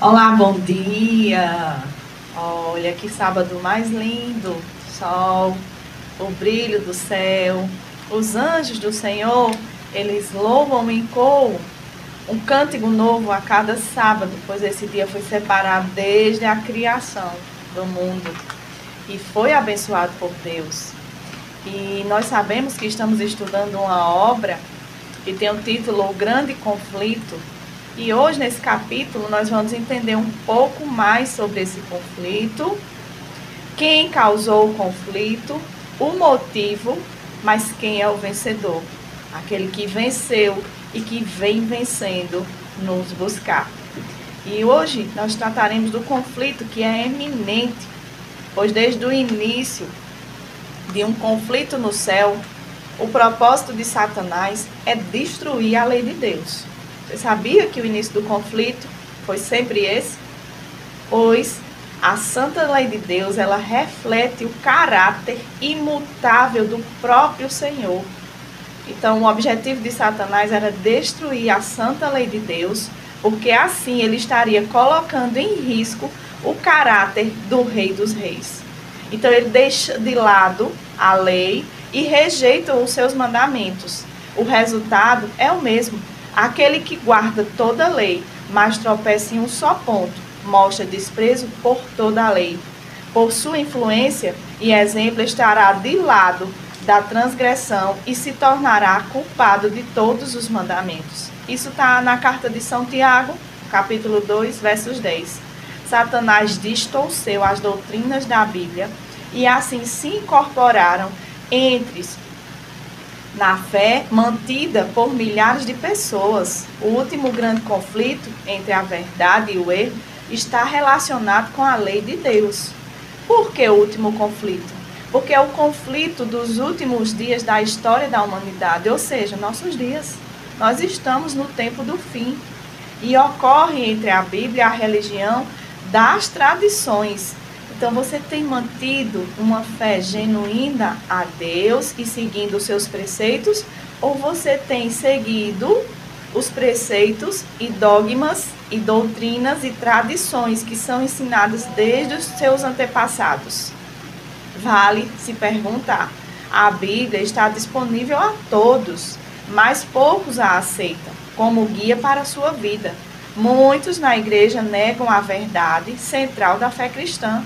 Olá, bom dia! Olha que sábado mais lindo! Sol, o brilho do céu, os anjos do Senhor, eles louvam em coro um cântico novo a cada sábado, pois esse dia foi separado desde a criação do mundo e foi abençoado por Deus. E nós sabemos que estamos estudando uma obra que tem o título O Grande Conflito. E hoje, nesse capítulo, nós vamos entender um pouco mais sobre esse conflito, quem causou o conflito, o motivo, mas quem é o vencedor, aquele que venceu e que vem vencendo nos buscar. E hoje nós trataremos do conflito que é eminente, pois desde o início de um conflito no céu, o propósito de Satanás é destruir a lei de Deus. Você sabia que o início do conflito foi sempre esse? Pois a santa lei de Deus, ela reflete o caráter imutável do próprio Senhor. Então, o objetivo de Satanás era destruir a santa lei de Deus, porque assim ele estaria colocando em risco o caráter do Rei dos Reis. Então, ele deixa de lado a lei e rejeita os seus mandamentos. O resultado é o mesmo. Aquele que guarda toda a lei, mas tropeça em um só ponto, mostra desprezo por toda a lei. Por sua influência e exemplo, estará de lado da transgressão e se tornará culpado de todos os mandamentos. Isso está na carta de São Tiago, capítulo 2, versos 10. Satanás distorceu as doutrinas da Bíblia e assim se incorporaram entre na fé mantida por milhares de pessoas. O último grande conflito entre a verdade e o erro está relacionado com a lei de Deus. Por que o último conflito? Porque é o conflito dos últimos dias da história da humanidade, ou seja, nossos dias. Nós estamos no tempo do fim. E ocorre entre a Bíblia e a religião das tradições. Então, você tem mantido uma fé genuína a Deus e seguindo os seus preceitos? Ou você tem seguido os preceitos e dogmas e doutrinas e tradições que são ensinadas desde os seus antepassados? Vale se perguntar. A Bíblia está disponível a todos, mas poucos a aceitam como guia para a sua vida. Muitos na igreja negam a verdade central da fé cristã.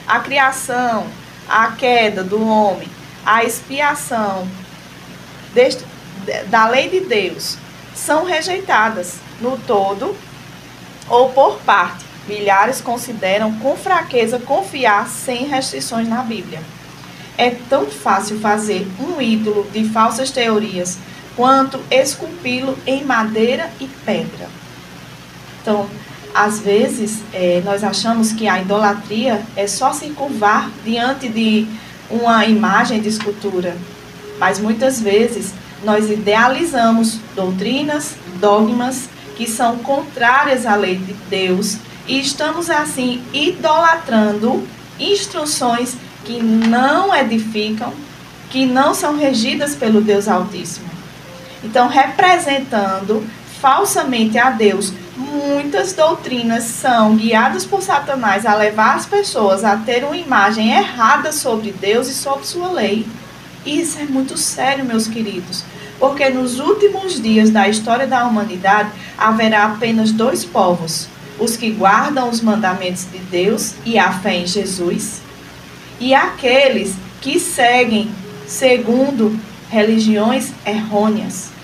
A criação, a queda do homem, a expiação da lei de Deus são rejeitadas no todo ou por parte. Milhares consideram com fraqueza confiar sem restrições na Bíblia. É tão fácil fazer um ídolo de falsas teorias quanto esculpi-lo em madeira e pedra. Então, às vezes, nós achamos que a idolatria é só se curvar diante de uma imagem de escultura. Mas muitas vezes nós idealizamos doutrinas, dogmas que são contrárias à lei de Deus e estamos assim idolatrando instruções que não edificam, que não são regidas pelo Deus Altíssimo. Então, representando falsamente a Deus, muitas doutrinas são guiadas por Satanás a levar as pessoas a ter uma imagem errada sobre Deus e sobre sua lei. Isso é muito sério, meus queridos, porque nos últimos dias da história da humanidade haverá apenas dois povos: os que guardam os mandamentos de Deus e a fé em Jesus, e aqueles que seguem segundo religiões errôneas.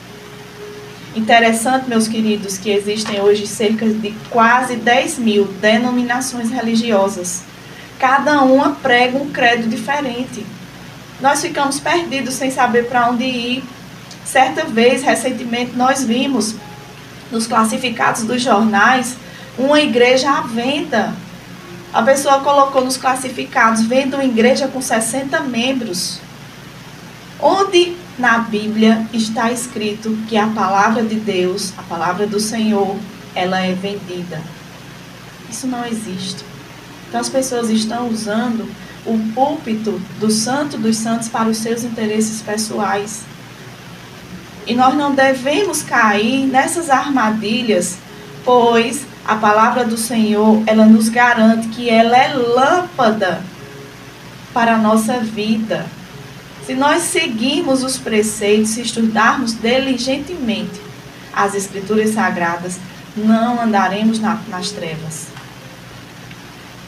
Interessante, meus queridos, que existem hoje cerca de quase 10.000 denominações religiosas. Cada uma prega um credo diferente. Nós ficamos perdidos sem saber para onde ir. Certa vez, recentemente, nós vimos nos classificados dos jornais uma igreja à venda. A pessoa colocou nos classificados: vendo uma igreja com 60 membros. Onde na Bíblia está escrito que a palavra de Deus, a palavra do Senhor, ela é vendida? Isso não existe. Então as pessoas estão usando o púlpito do Santo dos Santos para os seus interesses pessoais. E nós não devemos cair nessas armadilhas pois a palavra do Senhor, ela nos garante que ela é lâmpada para a nossa vida. Se nós seguirmos os preceitos, se estudarmos diligentemente as Escrituras Sagradas, não andaremos nas trevas.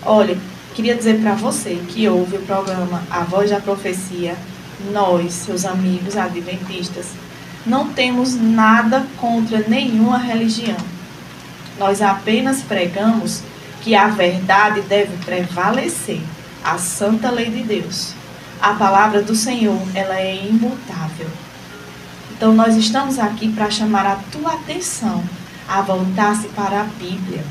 Olha, queria dizer para você que ouve o programa A Voz da Profecia, nós, seus amigos adventistas, não temos nada contra nenhuma religião. Nós apenas pregamos que a verdade deve prevalecer, a santa lei de Deus. A palavra do Senhor, ela é imutável. Então nós estamos aqui para chamar a tua atenção a voltar-se para a Bíblia,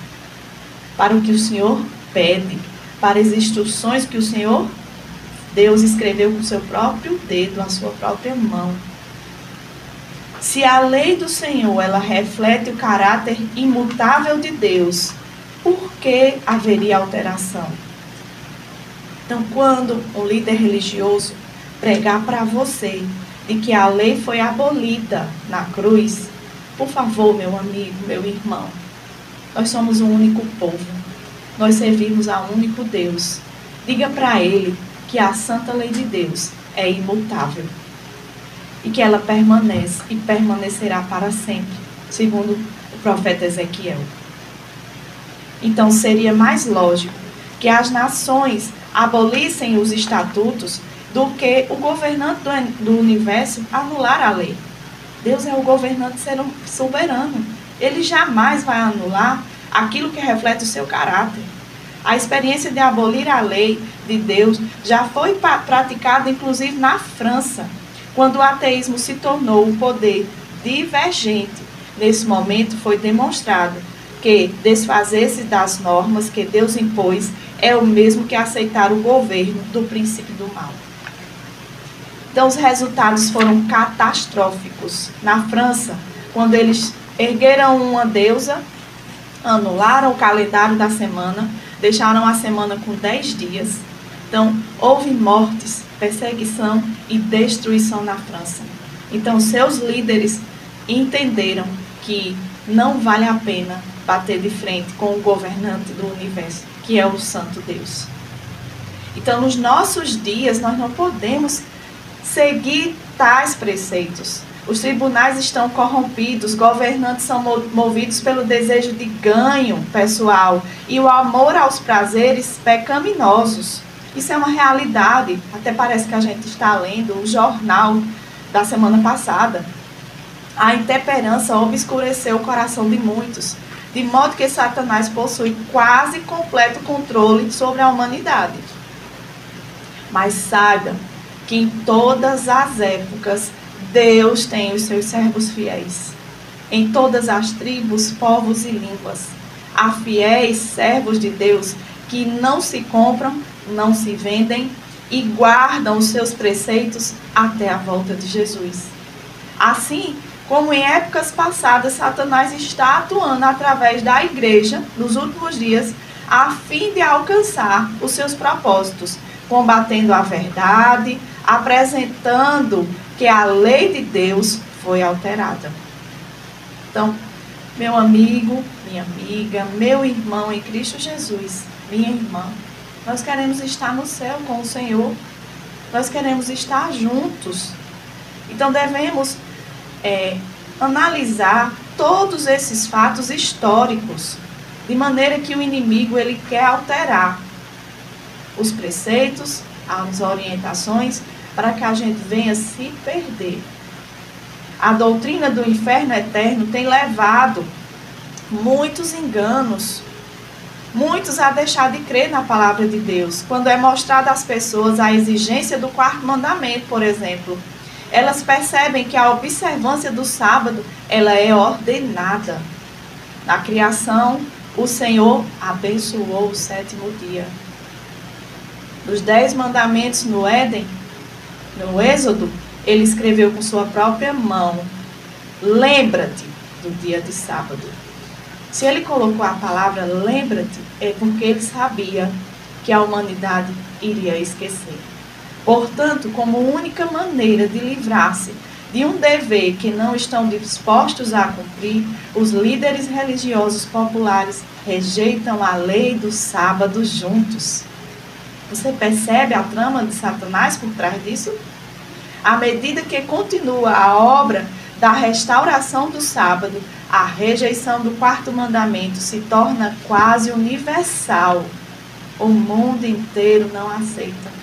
para o que o Senhor pede, para as instruções que o Senhor, Deus escreveu com o seu próprio dedo, a sua própria mão. Se a lei do Senhor, ela reflete o caráter imutável de Deus, por que haveria alteração? Então, quando um líder religioso pregar para você de que a lei foi abolida na cruz, por favor, meu amigo, meu irmão, nós somos um único povo, nós servimos a um único Deus. Diga para ele que a santa lei de Deus é imutável e que ela permanece e permanecerá para sempre, segundo o profeta Ezequiel. Então, seria mais lógico que as nações abolissem os estatutos do que o governante do universo anular a lei. Deus é o governante soberano. Ele jamais vai anular aquilo que reflete o seu caráter. A experiência de abolir a lei de Deus já foi praticada, inclusive, na França, quando o ateísmo se tornou um poder divergente. Nesse momento foi demonstrado que desfazer-se das normas que Deus impôs é o mesmo que aceitar o governo do princípio do mal. Então, os resultados foram catastróficos. Na França, quando eles ergueram uma deusa, anularam o calendário da semana, deixaram a semana com 10 dias. Então, houve mortes, perseguição e destruição na França. Então, seus líderes entenderam que não vale a pena bater de frente com o governante do universo, que é o Santo Deus. Então, nos nossos dias, nós não podemos seguir tais preceitos. Os tribunais estão corrompidos, governantes são movidos pelo desejo de ganho pessoal e o amor aos prazeres pecaminosos. Isso é uma realidade. Até parece que a gente está lendo o jornal da semana passada. A intemperança obscureceu o coração de muitos, de modo que Satanás possui quase completo controle sobre a humanidade. Mas saiba que em todas as épocas Deus tem os seus servos fiéis. Em todas as tribos, povos e línguas. Há fiéis servos de Deus que não se compram, não se vendem e guardam os seus preceitos até a volta de Jesus. Assim como em épocas passadas, Satanás está atuando através da igreja nos últimos dias a fim de alcançar os seus propósitos, combatendo a verdade, apresentando que a lei de Deus foi alterada. Então, meu amigo, minha amiga, meu irmão em Cristo Jesus, minha irmã, nós queremos estar no céu com o Senhor. Nós queremos estar juntos. Então, devemos analisar todos esses fatos históricos, de maneira que o inimigo ele quer alterar os preceitos, as orientações, para que a gente venha se perder. A doutrina do inferno eterno tem levado muitos enganos, muitos a deixar de crer na palavra de Deus. Quando é mostrada às pessoas a exigência do 4º mandamento, por exemplo, elas percebem que a observância do sábado, ela é ordenada. Na criação, o Senhor abençoou o 7º dia. Dos 10 mandamentos no Éden, no Êxodo, ele escreveu com sua própria mão: lembra-te do dia de sábado. Se ele colocou a palavra lembra-te, é porque ele sabia que a humanidade iria esquecer. Portanto, como única maneira de livrar-se de um dever que não estão dispostos a cumprir, os líderes religiosos populares rejeitam a lei do sábado juntos. Você percebe a trama de Satanás por trás disso? À medida que continua a obra da restauração do sábado, a rejeição do quarto mandamento se torna quase universal. O mundo inteiro não aceita.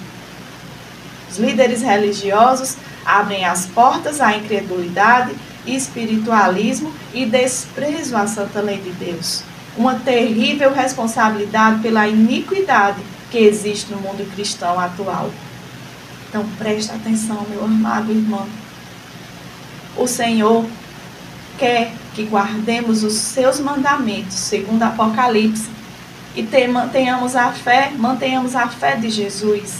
Os líderes religiosos abrem as portas à incredulidade, espiritualismo e desprezo à santa lei de Deus. Uma terrível responsabilidade pela iniquidade que existe no mundo cristão atual. Então presta atenção, meu amado irmão. O Senhor quer que guardemos os seus mandamentos, segundo Apocalipse, e mantenhamos a fé de Jesus,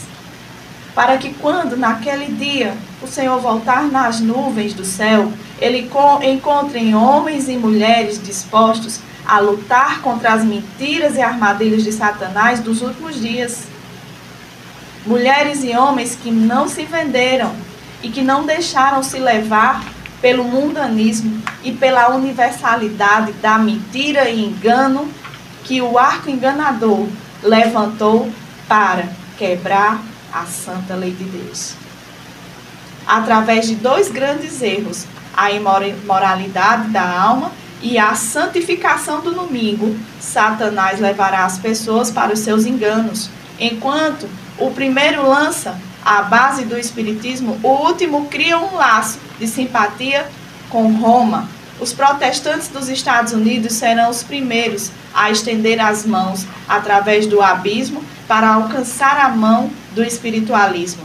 para que quando naquele dia o Senhor voltar nas nuvens do céu, Ele encontre homens e mulheres dispostos a lutar contra as mentiras e armadilhas de Satanás dos últimos dias. Mulheres e homens que não se venderam e que não deixaram se levar pelo mundanismo e pela universalidade da mentira e engano que o arco enganador levantou para quebrar a santa lei de Deus. Através de dois grandes erros, a imoralidade da alma e a santificação do domingo, Satanás levará as pessoas para os seus enganos. Enquanto o primeiro lança a base do espiritismo, o último cria um laço de simpatia com Roma. Os protestantes dos Estados Unidos serão os primeiros a estender as mãos através do abismo para alcançar a mão do espiritualismo.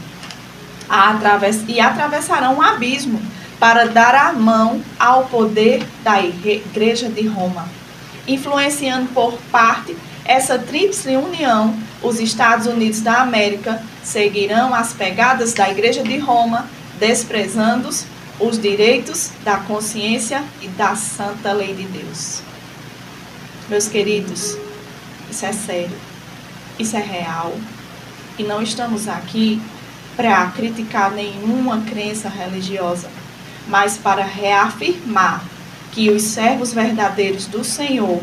E atravessarão um abismo para dar a mão ao poder da Igreja de Roma. Influenciando por parte essa tríplice união, os Estados Unidos da América seguirão as pegadas da Igreja de Roma, desprezando os direitos da consciência e da santa lei de Deus. Meus queridos, isso é sério, isso é real. E não estamos aqui para criticar nenhuma crença religiosa, mas para reafirmar que os servos verdadeiros do Senhor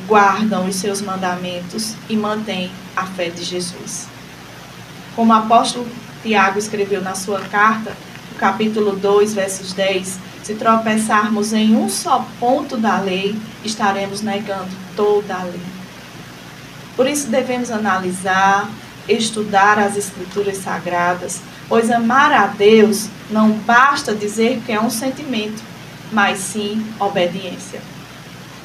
guardam os seus mandamentos e mantêm a fé de Jesus. Como o apóstolo Tiago escreveu na sua carta, no capítulo 2, versos 10, se tropeçarmos em um só ponto da lei, estaremos negando toda a lei. Por isso devemos analisar, estudar as Escrituras Sagradas, pois amar a Deus não basta dizer que é um sentimento, mas sim obediência.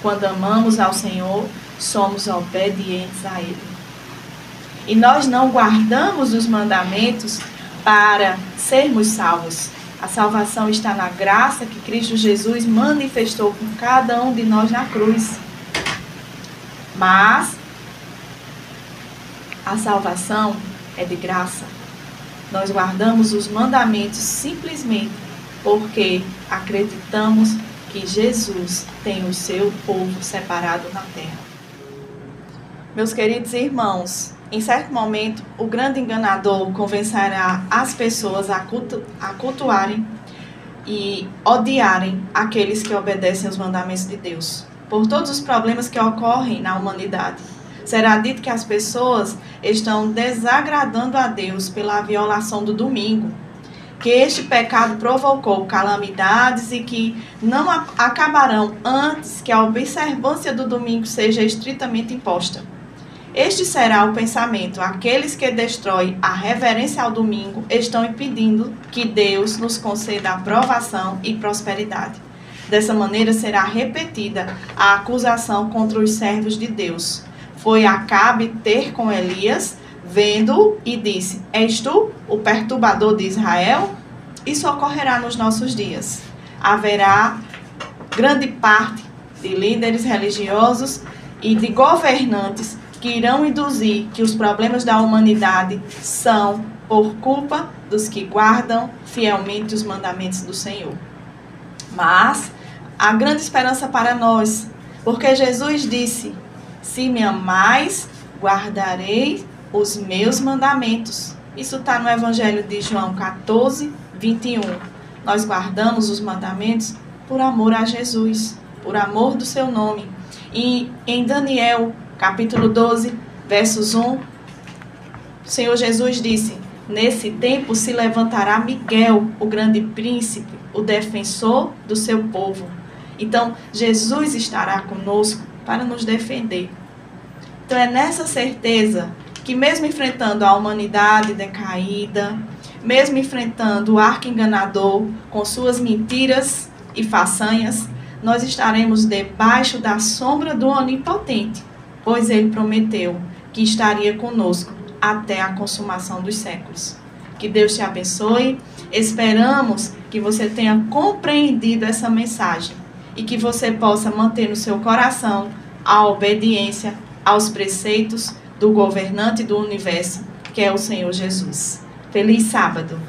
Quando amamos ao Senhor, somos obedientes a Ele. E nós não guardamos os mandamentos para sermos salvos. A salvação está na graça que Cristo Jesus manifestou com cada um de nós na cruz. Mas a salvação é de graça. Nós guardamos os mandamentos simplesmente porque acreditamos que Jesus tem o seu povo separado na terra. Meus queridos irmãos, em certo momento, o grande enganador convencerá as pessoas a cultuarem e odiarem aqueles que obedecem aos mandamentos de Deus, por todos os problemas que ocorrem na humanidade. Será dito que as pessoas estão desagradando a Deus pela violação do domingo, que este pecado provocou calamidades e que não acabarão antes que a observância do domingo seja estritamente imposta. Este será o pensamento. Aqueles que destroem a reverência ao domingo estão impedindo que Deus nos conceda aprovação e prosperidade. Dessa maneira será repetida a acusação contra os servos de Deus. Foi Acabe ter com Elias, vendo-o e disse: És tu o perturbador de Israel? Isso ocorrerá nos nossos dias. Haverá grande parte de líderes religiosos e de governantes que irão induzir que os problemas da humanidade são por culpa dos que guardam fielmente os mandamentos do Senhor. Mas há grande esperança para nós, porque Jesus disse: se me amais, guardarei os meus mandamentos. Isso está no Evangelho de João 14, 21. nós guardamos os mandamentos por amor a Jesus, por amor do seu nome. E em Daniel, capítulo 12, versos 1, o Senhor Jesus disse: nesse tempo se levantará Miguel, o grande príncipe, o defensor do seu povo. Então, Jesus estará conosco para nos defender. Então, é nessa certeza que, mesmo enfrentando a humanidade decaída, mesmo enfrentando o arco enganador com suas mentiras e façanhas, nós estaremos debaixo da sombra do Onipotente, pois Ele prometeu que estaria conosco até a consumação dos séculos. Que Deus te abençoe. Esperamos que você tenha compreendido essa mensagem e que você possa manter no seu coração a obediência aos preceitos do governante do universo, que é o Senhor Jesus. Feliz sábado!